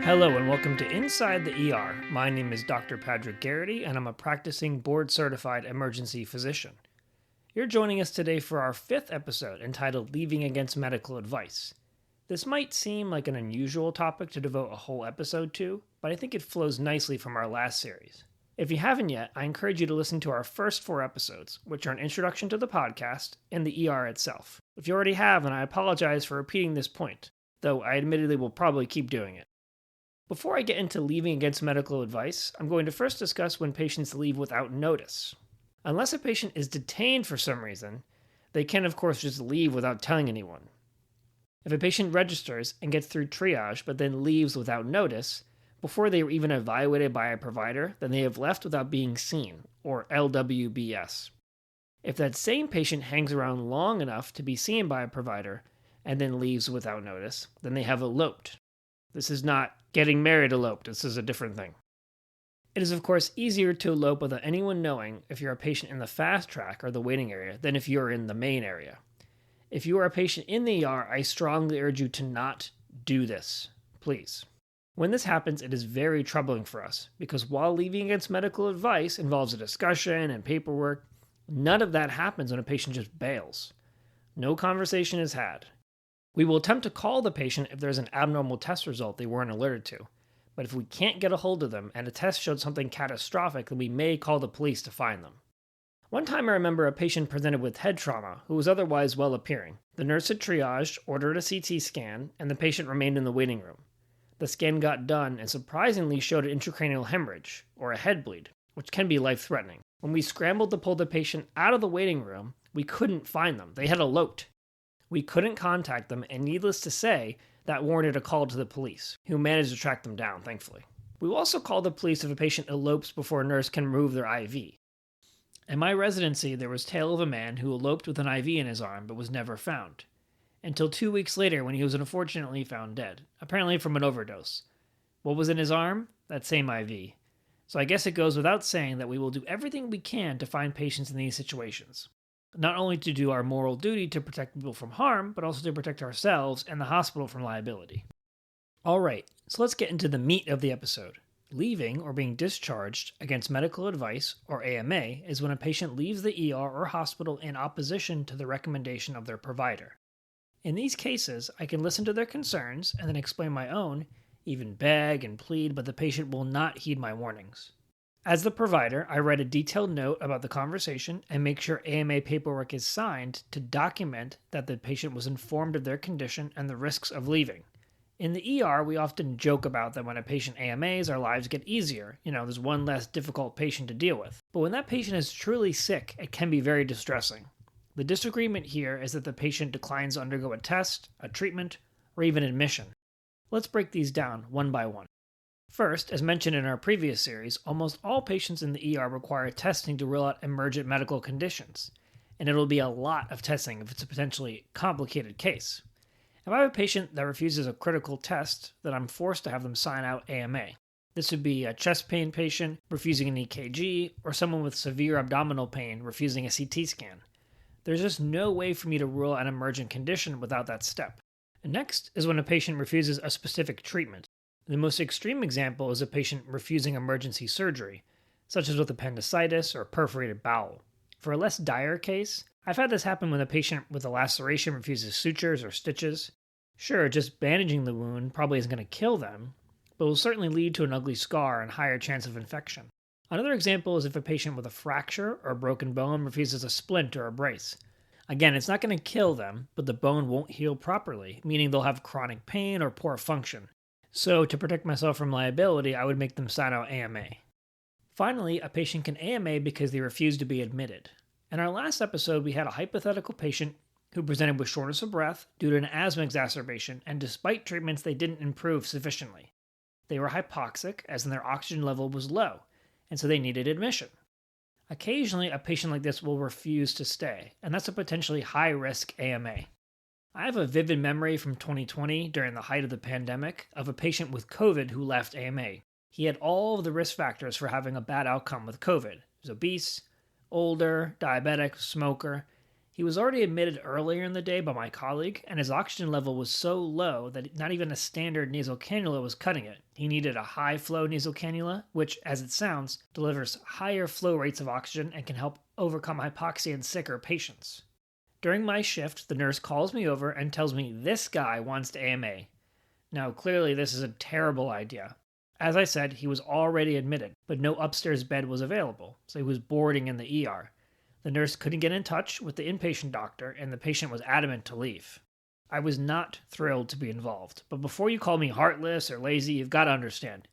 Hello and welcome to Inside the ER. My name is Dr. Patrick Garrity and I'm a practicing board-certified emergency physician. You're joining us today for our 5th episode entitled Leaving Against Medical Advice. This might seem like an unusual topic to devote a whole episode to, but I think it flows nicely from our last series. If you haven't yet, I encourage you to listen to our first 4 episodes, which are an introduction to the podcast and the ER itself. If you already have, then I apologize for repeating this point, though I admittedly will probably keep doing it. Before I get into leaving against medical advice, I'm going to first discuss when patients leave without notice. Unless a patient is detained for some reason, they can of course just leave without telling anyone. If a patient registers and gets through triage but then leaves without notice, before they are even evaluated by a provider, then they have left without being seen, or LWBS. If that same patient hangs around long enough to be seen by a provider and then leaves without notice, then they have eloped. This is not getting married eloped, this is a different thing. It is of course easier to elope without anyone knowing if you're a patient in the fast track or the waiting area than if you're in the main area. If you are a patient in the ER, I strongly urge you to not do this, please. When this happens, it is very troubling for us, because while leaving against medical advice involves a discussion and paperwork, none of that happens when a patient just bails. No conversation is had. We will attempt to call the patient if there's an abnormal test result they weren't alerted to, but if we can't get a hold of them and a test showed something catastrophic, then we may call the police to find them. One time I remember a patient presented with head trauma who was otherwise well appearing. The nurse had triaged, ordered a CT scan, and the patient remained in the waiting room. The scan got done and surprisingly showed an intracranial hemorrhage, or a head bleed, which can be life-threatening. When we scrambled to pull the patient out of the waiting room, we couldn't find them. They had eloped. We couldn't contact them, and needless to say, that warranted a call to the police, who managed to track them down, thankfully. We will also call the police if a patient elopes before a nurse can remove their IV. In my residency, there was tale of a man who eloped with an IV in his arm but was never found. Until 2 weeks later when he was unfortunately found dead, apparently from an overdose. What was in his arm? That same IV. So I guess it goes without saying that we will do everything we can to find patients in these situations. Not only to do our moral duty to protect people from harm, but also to protect ourselves and the hospital from liability. Alright, so let's get into the meat of the episode. Leaving or being discharged against medical advice, or AMA, is when a patient leaves the ER or hospital in opposition to the recommendation of their provider. In these cases, I can listen to their concerns and then explain my own, even beg and plead, but the patient will not heed my warnings. As the provider, I write a detailed note about the conversation and make sure AMA paperwork is signed to document that the patient was informed of their condition and the risks of leaving. In the ER, we often joke about that when a patient AMAs, our lives get easier. There's one less difficult patient to deal with. But when that patient is truly sick, it can be very distressing. The disagreement here is that the patient declines to undergo a test, a treatment, or even admission. Let's break these down one by one. First, as mentioned in our previous series, almost all patients in the ER require testing to rule out emergent medical conditions, and it'll be a lot of testing if it's a potentially complicated case. If I have a patient that refuses a critical test, then I'm forced to have them sign out AMA. This would be a chest pain patient refusing an EKG, or someone with severe abdominal pain refusing a CT scan. There's just no way for me to rule out an emergent condition without that step. And next is when a patient refuses a specific treatment. The most extreme example is a patient refusing emergency surgery, such as with appendicitis or perforated bowel. For a less dire case, I've had this happen when a patient with a laceration refuses sutures or stitches. Sure, just bandaging the wound probably isn't going to kill them, but will certainly lead to an ugly scar and higher chance of infection. Another example is if a patient with a fracture or a broken bone refuses a splint or a brace. Again, it's not going to kill them, but the bone won't heal properly, meaning they'll have chronic pain or poor function. So, to protect myself from liability, I would make them sign out AMA. Finally, a patient can AMA because they refuse to be admitted. In our last episode, we had a hypothetical patient who presented with shortness of breath due to an asthma exacerbation, and despite treatments, they didn't improve sufficiently. They were hypoxic, as in their oxygen level was low, and so they needed admission. Occasionally, a patient like this will refuse to stay, and that's a potentially high-risk AMA. I have a vivid memory from 2020, during the height of the pandemic, of a patient with COVID who left AMA. He had all of the risk factors for having a bad outcome with COVID. He was obese, older, diabetic, smoker. He was already admitted earlier in the day by my colleague, and his oxygen level was so low that not even a standard nasal cannula was cutting it. He needed a high flow nasal cannula, which, as it sounds, delivers higher flow rates of oxygen and can help overcome hypoxia in sicker patients. During my shift, the nurse calls me over and tells me this guy wants to AMA. Now, clearly, this is a terrible idea. As I said, he was already admitted, but no upstairs bed was available, so he was boarding in the ER. The nurse couldn't get in touch with the inpatient doctor, and the patient was adamant to leave. I was not thrilled to be involved, but before you call me heartless or lazy, you've got to understand.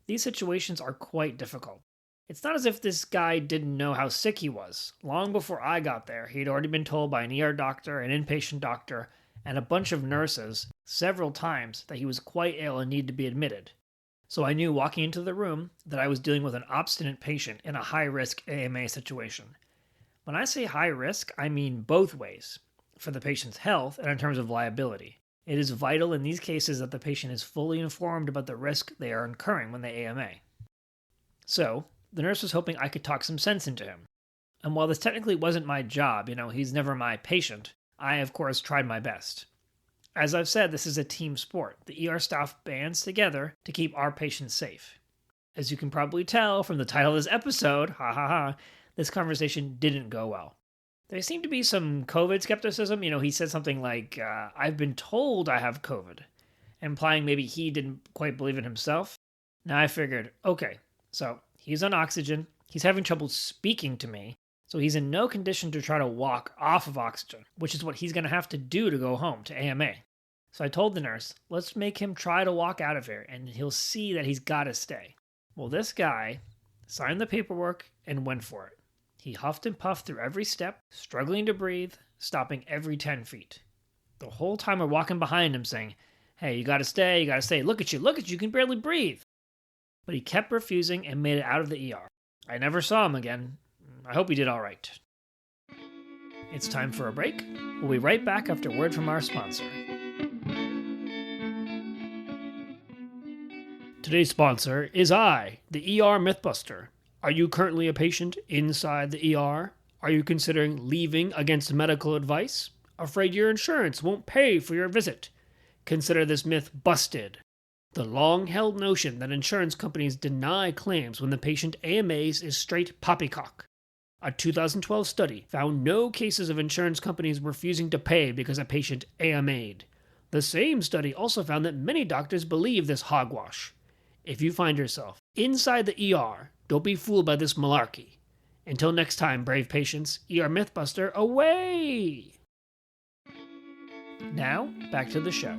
These situations are quite difficult. It's not as if this guy didn't know how sick he was. Long before I got there, he'd already been told by an ER doctor, an inpatient doctor, and a bunch of nurses several times that he was quite ill and needed to be admitted. So I knew walking into the room that I was dealing with an obstinate patient in a high-risk AMA situation. When I say high risk, I mean both ways, for the patient's health and in terms of liability. It is vital in these cases that the patient is fully informed about the risk they are incurring when they AMA. So, the nurse was hoping I could talk some sense into him. And while this technically wasn't my job, he's never my patient, I, of course, tried my best. As I've said, this is a team sport. The ER staff bands together to keep our patients safe. As you can probably tell from the title of this episode, this conversation didn't go well. There seemed to be some COVID skepticism. He said something like, I've been told I have COVID, implying maybe he didn't quite believe it himself. Now I figured, okay, so he's on oxygen, he's having trouble speaking to me, so he's in no condition to try to walk off of oxygen, which is what he's going to have to do to go home, to AMA. So I told the nurse, let's make him try to walk out of here, and he'll see that he's got to stay. Well, this guy signed the paperwork and went for it. He huffed and puffed through every step, struggling to breathe, stopping every 10 feet. The whole time we're walking behind him saying, hey, you gotta stay, look at you, you can barely breathe. But he kept refusing and made it out of the ER. I never saw him again. I hope he did all right. It's time for a break. We'll be right back after word from our sponsor. Today's sponsor is I, the ER Mythbuster. Are you currently a patient inside the ER? Are you considering leaving against medical advice? Afraid your insurance won't pay for your visit? Consider this myth busted. The long-held notion that insurance companies deny claims when the patient AMAs is straight poppycock. A 2012 study found no cases of insurance companies refusing to pay because a patient AMA'd. The same study also found that many doctors believe this hogwash. If you find yourself inside the ER, don't be fooled by this malarkey. Until next time, brave patients, ER Mythbuster away! Now, back to the show.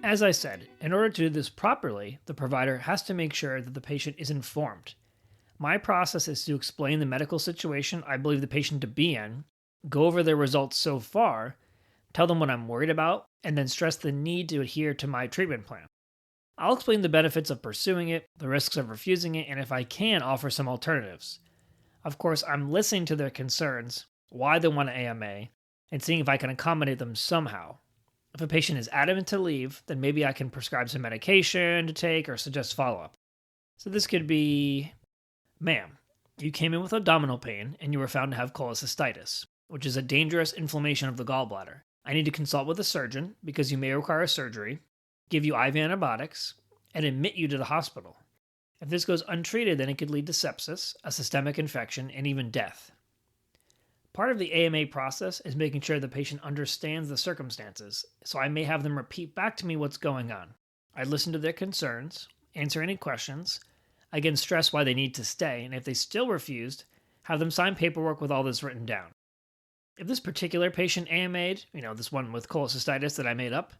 As I said, in order to do this properly, the provider has to make sure that the patient is informed. My process is to explain the medical situation I believe the patient to be in, go over their results so far, tell them what I'm worried about, and then stress the need to adhere to my treatment plan. I'll explain the benefits of pursuing it, the risks of refusing it, and if I can, offer some alternatives. Of course, I'm listening to their concerns, why they want an AMA, and seeing if I can accommodate them somehow. If a patient is adamant to leave, then maybe I can prescribe some medication to take or suggest follow-up. So this could be, ma'am, you came in with abdominal pain and you were found to have cholecystitis, which is a dangerous inflammation of the gallbladder. I need to consult with a surgeon because you may require surgery, give you IV antibiotics, and admit you to the hospital. If this goes untreated, then it could lead to sepsis, a systemic infection, and even death. Part of the AMA process is making sure the patient understands the circumstances, so I may have them repeat back to me what's going on. I listen to their concerns, answer any questions, again stress why they need to stay, and if they still refused, have them sign paperwork with all this written down. If this particular patient AMA'd, this one with cholecystitis that I made up,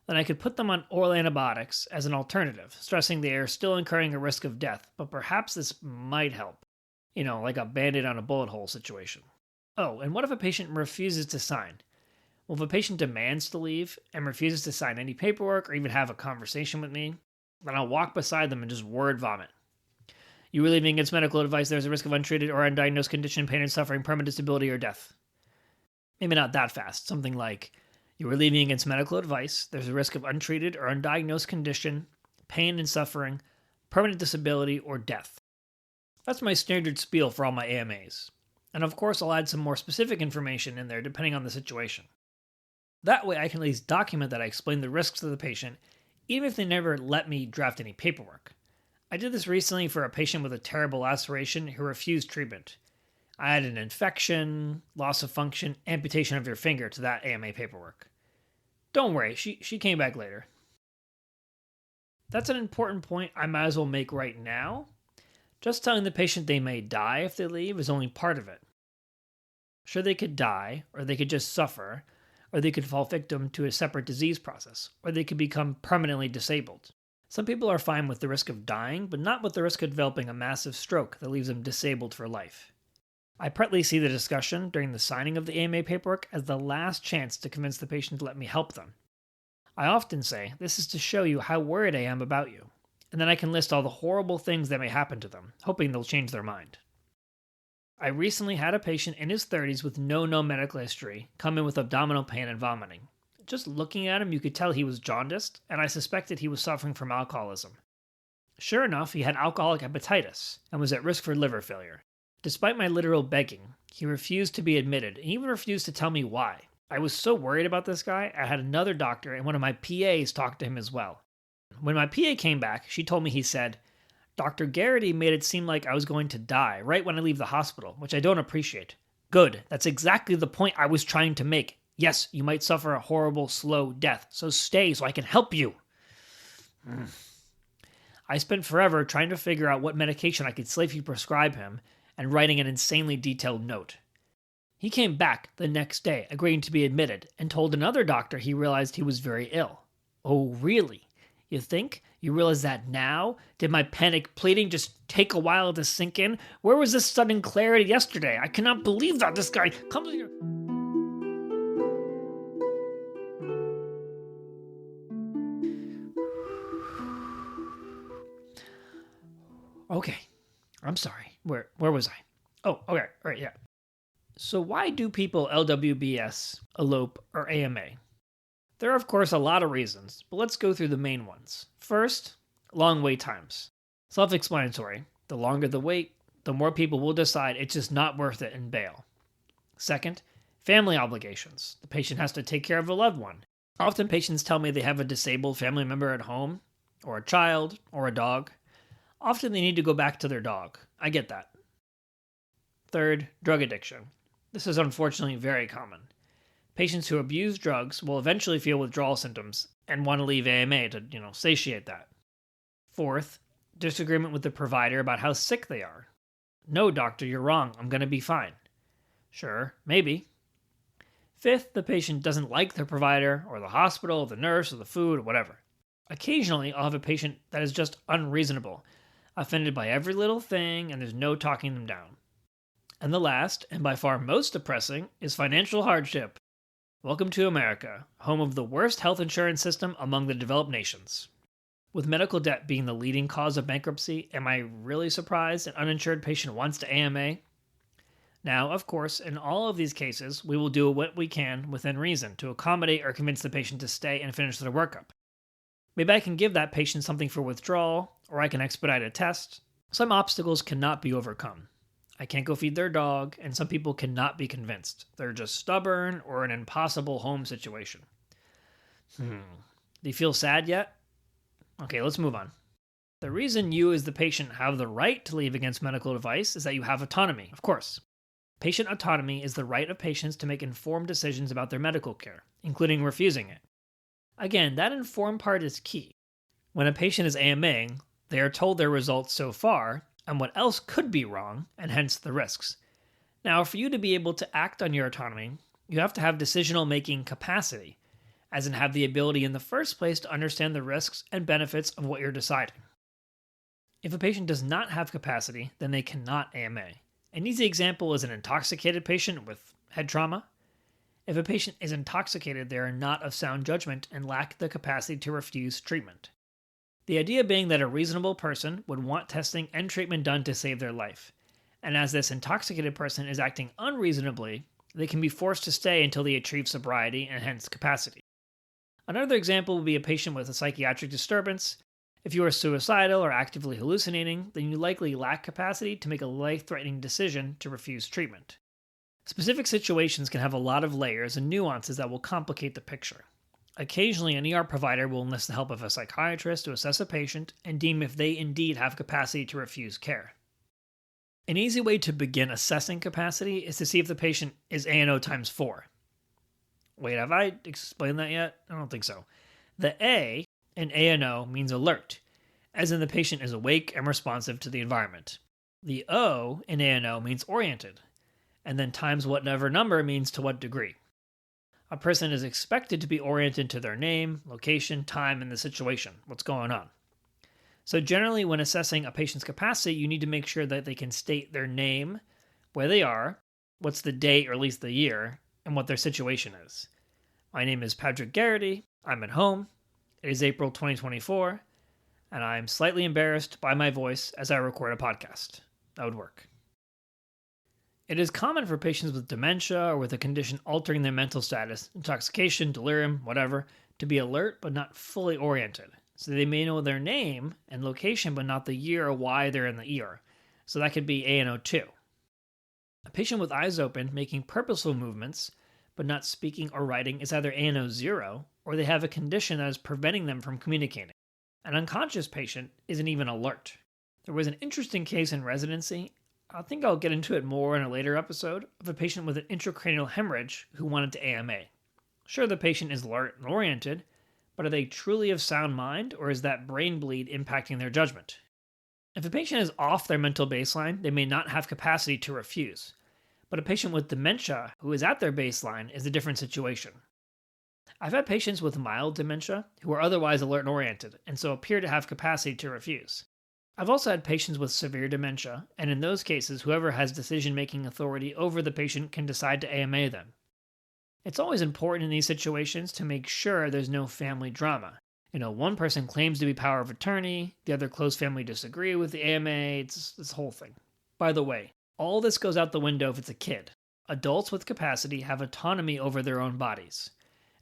then I could put them on oral antibiotics as an alternative, stressing they are still incurring a risk of death, but perhaps this might help. Like a band-aid on a bullet hole situation. Oh, and what if a patient refuses to sign? Well, if a patient demands to leave and refuses to sign any paperwork or even have a conversation with me, then I'll walk beside them and just word vomit. You were leaving against medical advice, there's a risk of untreated or undiagnosed condition, pain and suffering, permanent disability, or death. Maybe not that fast. Something like, you were leaving against medical advice, there's a risk of untreated or undiagnosed condition, pain and suffering, permanent disability, or death. That's my standard spiel for all my AMAs. And of course, I'll add some more specific information in there depending on the situation. That way, I can at least document that I explain the risks to the patient, even if they never let me draft any paperwork. I did this recently for a patient with a terrible laceration who refused treatment. I added an infection, loss of function, amputation of your finger to that AMA paperwork. Don't worry, she came back later. That's an important point I might as well make right now. Just telling the patient they may die if they leave is only part of it. Sure, they could die, or they could just suffer, or they could fall victim to a separate disease process, or they could become permanently disabled. Some people are fine with the risk of dying, but not with the risk of developing a massive stroke that leaves them disabled for life. I partly see the discussion during the signing of the AMA paperwork as the last chance to convince the patient to let me help them. I often say this is to show you how worried I am about you, and then I can list all the horrible things that may happen to them, hoping they'll change their mind. I recently had a patient in his 30s with no known medical history come in with abdominal pain and vomiting. Just looking at him, you could tell he was jaundiced, and I suspected he was suffering from alcoholism. Sure enough, he had alcoholic hepatitis and was at risk for liver failure. Despite my literal begging, he refused to be admitted and even refused to tell me why. I was so worried about this guy, I had another doctor and one of my PAs talk to him as well. When my PA came back, she told me he said, "Dr. Garrity made it seem like I was going to die right when I leave the hospital, which I don't appreciate." Good, that's exactly the point I was trying to make. Yes, you might suffer a horrible, slow death, so stay so I can help you. I spent forever trying to figure out what medication I could safely prescribe him and writing an insanely detailed note. He came back the next day, agreeing to be admitted, and told another doctor he realized he was very ill. Oh, really? You think? You realize that now? Did my panic pleading just take a while to sink in? Where was this sudden clarity yesterday? I cannot believe that this guy comes here. Okay, I'm sorry. Where was I? Oh, okay, all right, yeah. So why do people LWBS, elope, or AMA? There are, of course, a lot of reasons, but let's go through the main ones. First, long wait times. Self-explanatory. The longer the wait, the more people will decide it's just not worth it and bail. Second, family obligations. The patient has to take care of a loved one. Often patients tell me they have a disabled family member at home, or a child, or a dog. Often they need to go back to their dog. I get that. Third, drug addiction. This is unfortunately very common. Patients who abuse drugs will eventually feel withdrawal symptoms and want to leave AMA to, satiate that. Fourth, disagreement with the provider about how sick they are. "No, doctor, you're wrong. I'm going to be fine." Sure, maybe. Fifth, the patient doesn't like the provider or the hospital or the nurse or the food or whatever. Occasionally, I'll have a patient that is just unreasonable, offended by every little thing, and there's no talking them down. And the last, and by far most depressing, is financial hardship. Welcome to America, home of the worst health insurance system among the developed nations. With medical debt being the leading cause of bankruptcy, am I really surprised an uninsured patient wants to AMA? Now, of course, in all of these cases, we will do what we can within reason to accommodate or convince the patient to stay and finish their workup. Maybe I can give that patient something for withdrawal, or I can expedite a test. Some obstacles cannot be overcome. I can't go feed their dog, and some people cannot be convinced. They're just stubborn or an impossible home situation. Do you feel sad yet? Okay, let's move on. The reason you as the patient have the right to leave against medical advice is that you have autonomy, of course. Patient autonomy is the right of patients to make informed decisions about their medical care, including refusing it. Again, that informed part is key. When a patient is AMAing, they are told their results so far, and what else could be wrong, and hence the risks. Now, for you to be able to act on your autonomy, you have to have decisional-making capacity, as in have the ability in the first place to understand the risks and benefits of what you're deciding. If a patient does not have capacity, then they cannot AMA. An easy example is an intoxicated patient with head trauma. If a patient is intoxicated, they are not of sound judgment and lack the capacity to refuse treatment. The idea being that a reasonable person would want testing and treatment done to save their life. And as this intoxicated person is acting unreasonably, they can be forced to stay until they achieve sobriety and hence capacity. Another example would be a patient with a psychiatric disturbance If you are suicidal or actively hallucinating, then you likely lack capacity to make a life-threatening decision to refuse treatment. Specific situations can have a lot of layers and nuances that will complicate the picture. Occasionally, an ER provider will enlist the help of a psychiatrist to assess a patient and deem if they indeed have capacity to refuse care. An easy way to begin assessing capacity is to see if the patient is ANO times 4. Wait, have I explained that yet? I don't think so. The A in ANO means alert, as in the patient is awake and responsive to the environment. The O in ANO means oriented, and then times whatever number means to what degree. A person is expected to be oriented to their name, location, time, and the situation, what's going on. So generally, when assessing a patient's capacity, you need to make sure that they can state their name, where they are, what's the date or at least the year, and what their situation is. My name is Patrick Garrity. I'm at home. It is April 2024, and I'm slightly embarrassed by my voice as I record a podcast. That would work. It is common for patients with dementia or with a condition altering their mental status, intoxication, delirium, whatever, to be alert but not fully oriented. So they may know their name and location but not the year or why they're in the ER. So that could be ANO2. A patient with eyes open making purposeful movements but not speaking or writing is either ANO0 or they have a condition that is preventing them from communicating. An unconscious patient isn't even alert. There was an interesting case in residency. I think I'll get into it more in a later episode, of a patient with an intracranial hemorrhage who wanted to AMA. Sure, the patient is alert and oriented, but are they truly of sound mind, or is that brain bleed impacting their judgment? If a patient is off their mental baseline, they may not have capacity to refuse, but a patient with dementia who is at their baseline is a different situation. I've had patients with mild dementia who are otherwise alert and oriented, and so appear to have capacity to refuse. I've also had patients with severe dementia, and in those cases, whoever has decision-making authority over the patient can decide to AMA them. It's always important in these situations to make sure there's no family drama. One person claims to be power of attorney, the other close family disagree with the AMA, it's this whole thing. By the way, all this goes out the window if it's a kid. Adults with capacity have autonomy over their own bodies,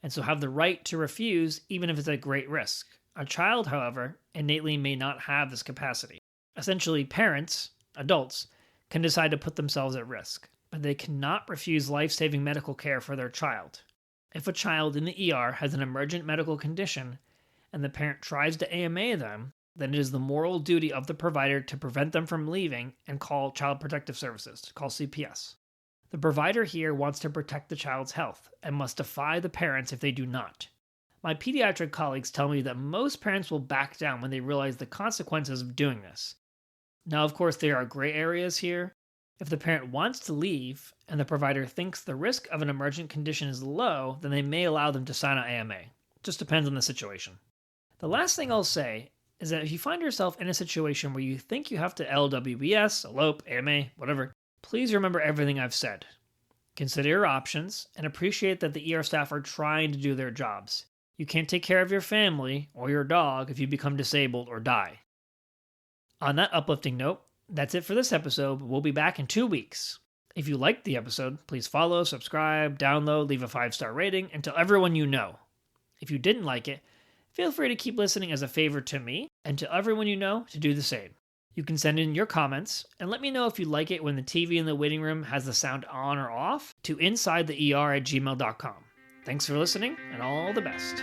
and so have the right to refuse even if it's at great risk. A child, however, innately may not have this capacity. Essentially, parents, adults, can decide to put themselves at risk, but they cannot refuse life-saving medical care for their child. If a child in the ER has an emergent medical condition, and the parent tries to AMA them, then it is the moral duty of the provider to prevent them from leaving and call Child Protective Services, call CPS. The provider here wants to protect the child's health, and must defy the parents if they do not. My pediatric colleagues tell me that most parents will back down when they realize the consequences of doing this. Now, of course, there are gray areas here. If the parent wants to leave, and the provider thinks the risk of an emergent condition is low, then they may allow them to sign an AMA. It just depends on the situation. The last thing I'll say is that if you find yourself in a situation where you think you have to LWBS, elope, AMA, whatever, please remember everything I've said. Consider your options, and appreciate that the ER staff are trying to do their jobs. You can't take care of your family or your dog if you become disabled or die. On that uplifting note, that's it for this episode. We'll be back in 2 weeks. If you liked the episode, please follow, subscribe, download, leave a 5-star rating, and tell everyone you know. If you didn't like it, feel free to keep listening as a favor to me, and to everyone you know to do the same. You can send in your comments, and let me know if you like it when the TV in the waiting room has the sound on or off, to insidetheer@gmail.com. Thanks for listening, and all the best.